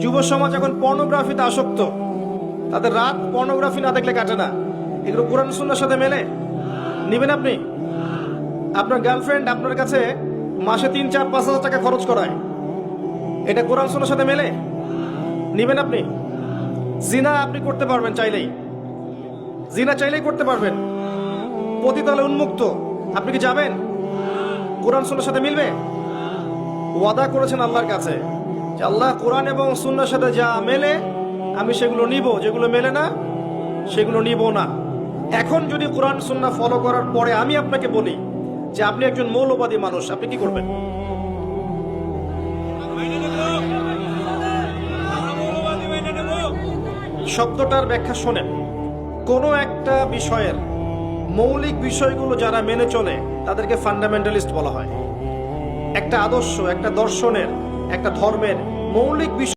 যুব সমাজ এখন পর্নোগ্রাফিতে আসক্ত, তাদের রাত পর্নোগ্রাফি না দেখলে কাটে না। এগুলো কোরআন সুন্নাহর সাথে মেলে? নিবেন আপনি? আপনার গার্লফ্রেন্ড আপনার কাছে মাসে 3, 4, 5 হাজার টাকা খরচ করায়, এটা কোরআন সুন্নাহর সাথে মেলে? নিবেন আপনি? জিনা আপনি করতে পারবেন চাইলেই, জিনা চাইলেই করতে পারবেন, পতিতালয় উন্মুক্ত, আপনি কি যাবেন? কোরআন সুন্নাহর সাথে মিলবে? ওয়াদা করেছেন আল্লাহর কাছে যে আল্লাহ কোরআন এবং সুন্নাহর সাথে যা মেলে আমি সেগুলো নিব, যেগুলো মেলে না সেগুলো নিব না। এখন যদি কোরআন সুন্নাহ ফলো করার পরে আমি আপনাকে বলি যে আপনি একজন মৌলবাদী মানুষ, আপনি কি করবেন? শব্দটার ব্যাখ্যা শোনেন। কোনো একটা বিষয়ের মৌলিক বিষয়গুলো যারা মেনে চলে তাদেরকে ফান্ডামেন্টালিস্ট বলা হয়। একটা আদর্শ, একটা দর্শনের, একটা ধর্মের মৌলিক বিষয়